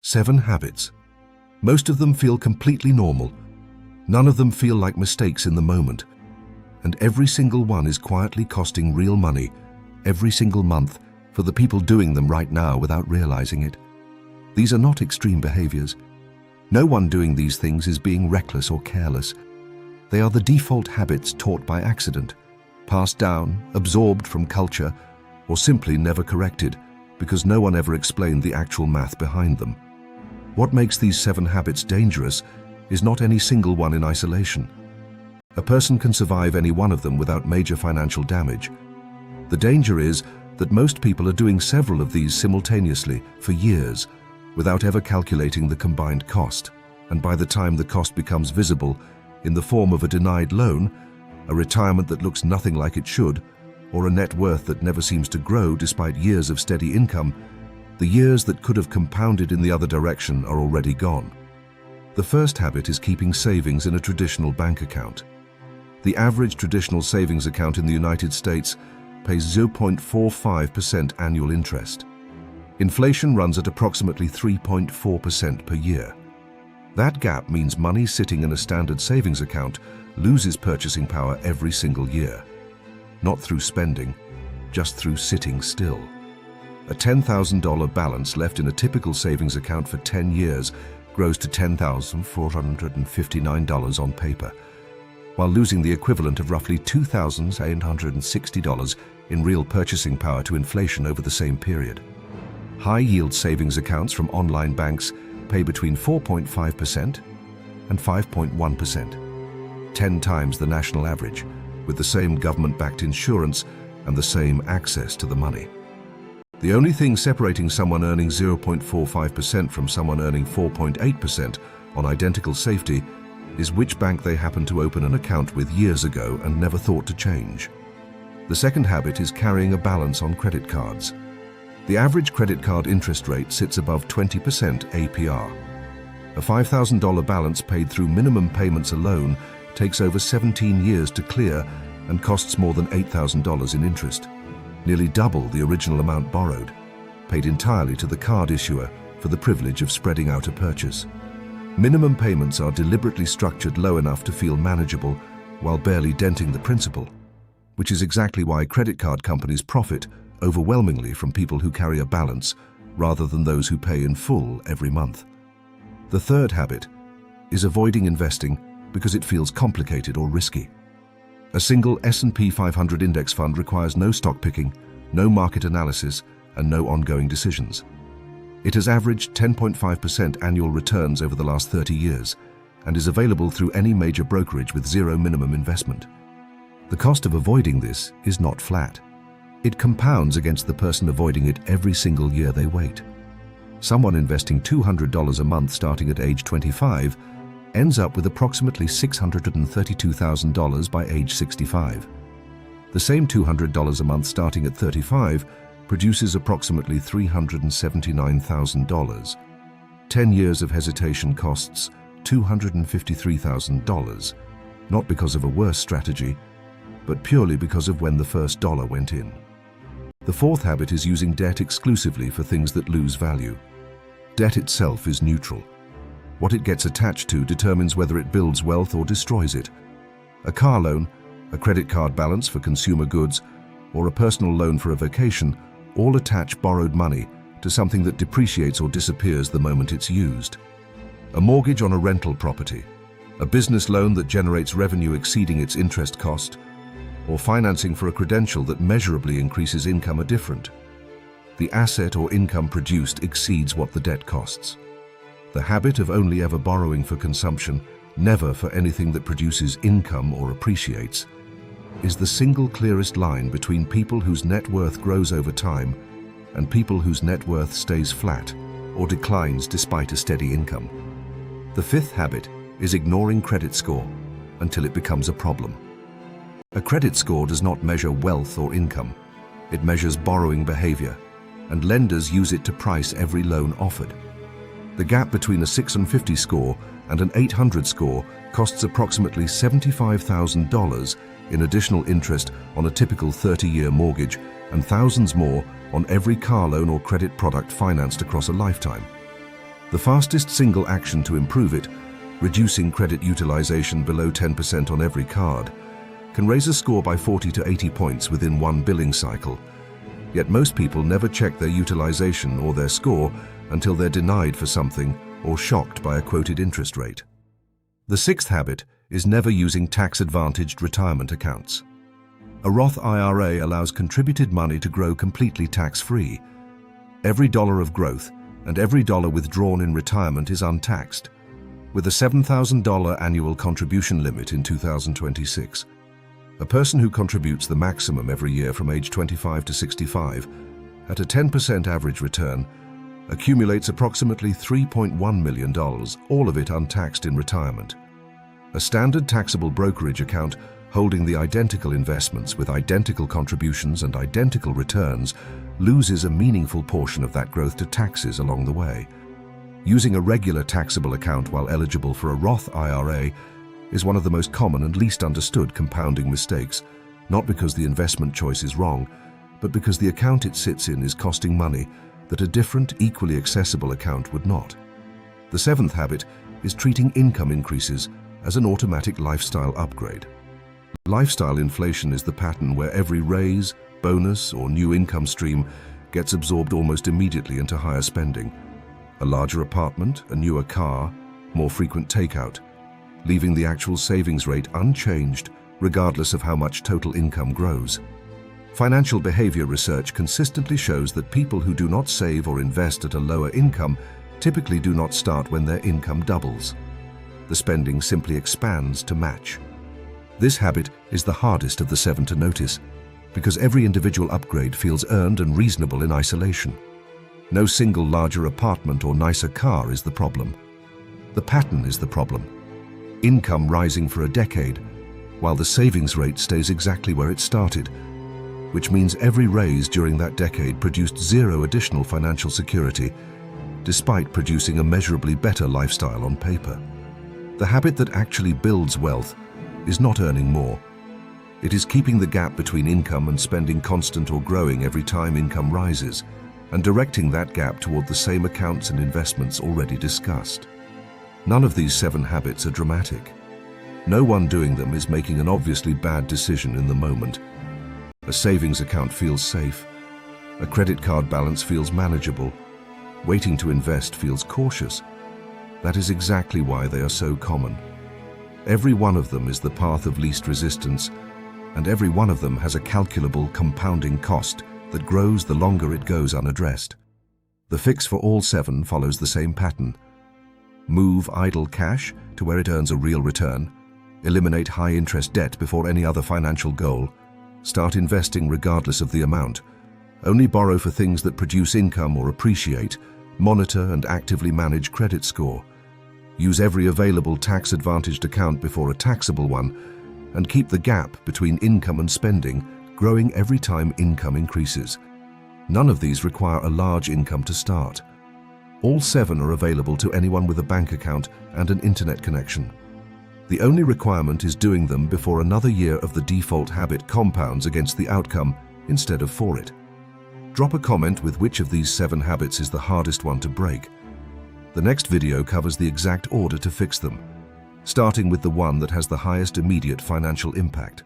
7 habits. Most of them feel completely normal. None of them feel like mistakes in the moment. And every single one is quietly costing real money every single month for the people doing them right now without realizing it. These are not extreme behaviors. No one doing these things is being reckless or careless. They are the default habits taught by accident, passed down, absorbed from culture, or simply never corrected because no one ever explained the actual math behind them. What makes these 7 habits dangerous is not any single one in isolation. A person can survive any one of them without major financial damage. The danger is that most people are doing several of these simultaneously for years without ever calculating the combined cost, and by the time the cost becomes visible in the form of a denied loan, a retirement that looks nothing like it should, or a net worth that never seems to grow despite years of steady income, the years that could have compounded in the other direction are already gone. The first habit is keeping savings in a traditional bank account. The average traditional savings account in the United States pays 0.45% annual interest. Inflation runs at approximately 3.4% per year. That gap means money sitting in a standard savings account loses purchasing power every single year. Not through spending, just through sitting still. A $10,000 balance left in a typical savings account for 10 years grows to $10,459 on paper, while losing the equivalent of roughly $2,860 in real purchasing power to inflation over the same period. High-yield savings accounts from online banks pay between 4.5% and 5.1%, 10 times the national average, with the same government-backed insurance and the same access to the money. The only thing separating someone earning 0.45% from someone earning 4.8% on identical safety is which bank they happened to open an account with years ago and never thought to change. The second habit is carrying a balance on credit cards. The average credit card interest rate sits above 20% APR. A $5,000 balance paid through minimum payments alone takes over 17 years to clear and costs more than $8,000 in interest, nearly double the original amount borrowed, paid entirely to the card issuer for the privilege of spreading out a purchase. Minimum payments are deliberately structured low enough to feel manageable while barely denting the principal, which is exactly why credit card companies profit overwhelmingly from people who carry a balance rather than those who pay in full every month. The third habit is avoiding investing because it feels complicated or risky. A single S&P 500 index fund requires no stock picking, no market analysis, and no ongoing decisions. It has averaged 10.5% annual returns over the last 30 years and is available through any major brokerage with zero minimum investment. The cost of avoiding this is not flat. It compounds against the person avoiding it every single year they wait. Someone investing $200 a month starting at age 25 ends up with approximately $632,000 by age 65. The same $200 a month starting at 35 produces approximately $379,000. 10 years of hesitation costs $253,000, not because of a worse strategy, but purely because of when the first dollar went in. The fourth habit is using debt exclusively for things that lose value. Debt itself is neutral. What it gets attached to determines whether it builds wealth or destroys it. A car loan, a credit card balance for consumer goods, or a personal loan for a vacation all attach borrowed money to something that depreciates or disappears the moment it's used. A mortgage on a rental property, a business loan that generates revenue exceeding its interest cost, or financing for a credential that measurably increases income are different. The asset or income produced exceeds what the debt costs. The habit of only ever borrowing for consumption, never for anything that produces income or appreciates, is the single clearest line between people whose net worth grows over time and people whose net worth stays flat or declines despite a steady income. The fifth habit is ignoring credit score until it becomes a problem. A credit score does not measure wealth or income. It measures borrowing behavior, and lenders use it to price every loan offered. The gap between a 650 score and an 800 score costs approximately $75,000 in additional interest on a typical 30-year mortgage and thousands more on every car loan or credit product financed across a lifetime. The fastest single action to improve it, reducing credit utilization below 10% on every card, can raise a score by 40 to 80 points within one billing cycle. Yet most people never check their utilization or their score until they're denied for something or shocked by a quoted interest rate. The sixth habit is never using tax-advantaged retirement accounts. A Roth IRA allows contributed money to grow completely tax-free. Every dollar of growth and every dollar withdrawn in retirement is untaxed, with a $7,000 annual contribution limit in 2026. A person who contributes the maximum every year from age 25 to 65 at a 10% average return accumulates approximately $3.1 million, all of it untaxed in retirement. A standard taxable brokerage account holding the identical investments with identical contributions and identical returns loses a meaningful portion of that growth to taxes along the way. Using a regular taxable account while eligible for a Roth IRA is one of the most common and least understood compounding mistakes, not because the investment choice is wrong, but because the account it sits in is costing money that a different, equally accessible account would not. The seventh habit is treating income increases as an automatic lifestyle upgrade. Lifestyle inflation is the pattern where every raise, bonus, or new income stream gets absorbed almost immediately into higher spending. A larger apartment, a newer car, more frequent takeout, leaving the actual savings rate unchanged regardless of how much total income grows. Financial behavior research consistently shows that people who do not save or invest at a lower income typically do not start when their income doubles. The spending simply expands to match. This habit is the hardest of the seven to notice because every individual upgrade feels earned and reasonable in isolation. No single larger apartment or nicer car is the problem. The pattern is the problem. Income rising for a decade, while the savings rate stays exactly where it started, which means every raise during that decade produced zero additional financial security, despite producing a measurably better lifestyle on paper. The habit that actually builds wealth is not earning more. It is keeping the gap between income and spending constant or growing every time income rises, and directing that gap toward the same accounts and investments already discussed. None of these seven habits are dramatic. No one doing them is making an obviously bad decision in the moment. A savings account feels safe. A credit card balance feels manageable. Waiting to invest feels cautious. That is exactly why they are so common. Every one of them is the path of least resistance, and every one of them has a calculable compounding cost that grows the longer it goes unaddressed. The fix for all seven follows the same pattern. Move idle cash to where it earns a real return. Eliminate high-interest debt before any other financial goal. Start investing regardless of the amount. Only borrow for things that produce income or appreciate. Monitor and actively manage credit score. Use every available tax-advantaged account before a taxable one, and keep the gap between income and spending growing every time income increases. None of these require a large income to start. All seven are available to anyone with a bank account and an internet connection. The only requirement is doing them before another year of the default habit compounds against the outcome instead of for it. Drop a comment with which of these seven habits is the hardest one to break. The next video covers the exact order to fix them, starting with the one that has the highest immediate financial impact.